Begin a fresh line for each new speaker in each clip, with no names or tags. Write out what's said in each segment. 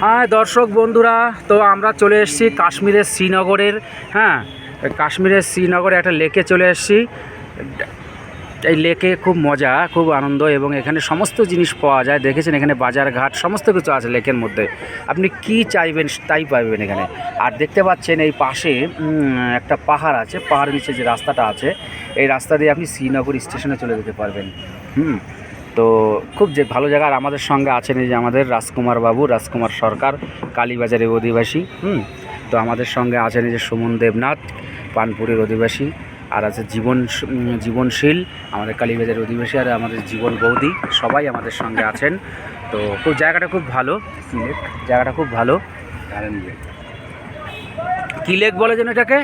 হ্যাঁ দর্শক বন্ধুরা, তো আমরা চলে এসেছি কাশ্মীরের শ্রীনগরের। হ্যাঁ, কাশ্মীরের শ্রীনগরে একটা লেকে চলে এসেছি। এই লেকে খুব মজা, খুব আনন্দ, এবং এখানে সমস্ত জিনিস পাওয়া যায়। দেখেছেন এখানে বাজার ঘাট সমস্ত কিছু আছে লেকের মধ্যে। আপনি কি চাইবেন তাই পাবেন এখানে। আর দেখতে পাচ্ছেন এই পাশে একটা পাহাড় আছে, পাহাড়ের নিচে যে রাস্তাটা আছে, এই রাস্তা দিয়ে আপনি শ্রীনগর স্টেশনে চলে যেতে পারবেন। তো খুব যে ভালো জায়গা। আর আমাদের সঙ্গে আছেন এই যে আমাদের রাজকুমার বাবু, রাজকুমার সরকার, কালীবাজারের অধিবাসী। তো আমাদের সঙ্গে আছেন এই যে সুমন দেবনাথ, পানপুরের অধিবাসী, আর আছে জীবনশীল, আমাদের কালীবাজারের অধিবাসী, আর আমাদের জীবন বৌদি, সবাই আমাদের সঙ্গে আছেন। তো খুব জায়গাটা খুব ভালো, জায়গাটা খুব ভালো। কী লেক বলে যেন এটাকে?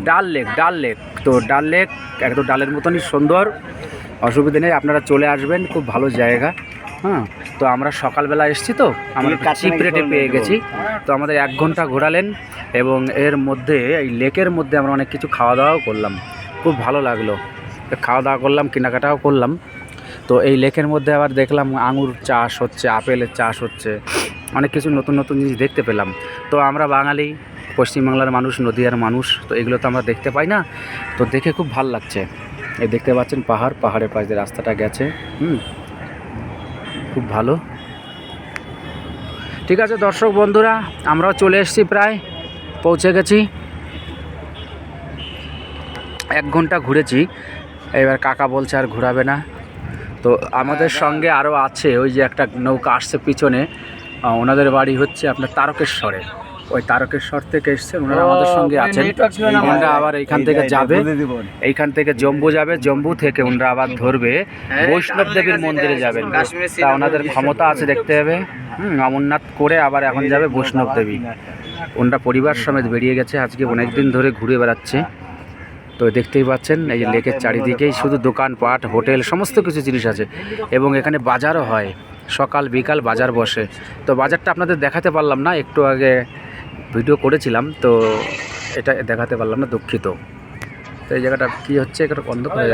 ডাল লেক। ডাল লেক, তো ডাল লেক একদম ডালের মতনই সুন্দর, অসুবিধা নেই, আপনারা চলে আসবেন, খুব ভালো জায়গা। তো আমরা সকালবেলা এসেছি, তো আমরা চিপ রেটে পেয়ে গেছি। তো আমাদের 1 ঘন্টা ঘোরালেন, এবং এর মধ্যে এই লেকের মধ্যে আমরা অনেক কিছু খাওয়া দাওয়াও করলাম, খুব ভালো লাগলো। খাওয়া দাওয়া করলাম, কেনাকাটাও করলাম। তো এই লেকের মধ্যে আবার দেখলাম আঙুর চাষ হচ্ছে, আপেলের চাষ হচ্ছে, অনেক কিছু নতুন নতুন জিনিস দেখতে পেলাম। তো আমরা বাঙালি, পশ্চিমবাংলার মানুষ, নদীয়ার মানুষ, তো এগুলো তো আমরা দেখতে পাই না, তো দেখে খুব ভালো লাগছে। এই দেখতে পাচ্ছেন পাহাড়, পাহাড়ের পাশ দিয়ে রাস্তাটা গেছে। খুব ভালো। ঠিক আছে দর্শক বন্ধুরা, আমরাও চলে এসেছি, প্রায় পৌঁছে গেছি। 1 ঘন্টা ঘুরেছি, এবার কাকা বলছে আর ঘোরাবে না। তো আমাদের সঙ্গে আরও আছে, ওই যে একটা নৌকা আসছে পিছনে, ওনাদের বাড়ি হচ্ছে আপনার তারকেশ্বরে। ওই তারকেশ্বর থেকে এসছেন ওনারা, আমাদের সঙ্গে আছেন। ওনারা আবার এইখান থেকে যাবে, এইখান থেকে জম্বু যাবে, জম্বু থেকে ওনারা আবার ধরবে বৈষ্ণব দেবীর মন্দিরে যাবেন। তা ওনাদের ক্ষমতা আছে, দেখতে হবে। অমরনাথ করে আবার এখন যাবে বৈষ্ণব দেবী। ওনারা পরিবার সমেত বেরিয়ে গেছে, আজকে অনেক দিন ধরে ঘুরে বেড়াচ্ছে। তো দেখতেই পাচ্ছেন এই যে লেকের চারিদিকেই শুধু দোকানপাট, হোটেল, সমস্ত কিছু জিনিস আছে, এবং এখানে বাজারও হয়, সকাল বিকাল বাজার বসে। তো বাজারটা আপনাদের দেখাতে পারলাম না, একটু আগে ভিডিও করেছিলাম, তো এটা দেখাতে পারলাম না, দুঃখিত। তো এই জায়গাটা কী হচ্ছে, একটা বন্ধ করে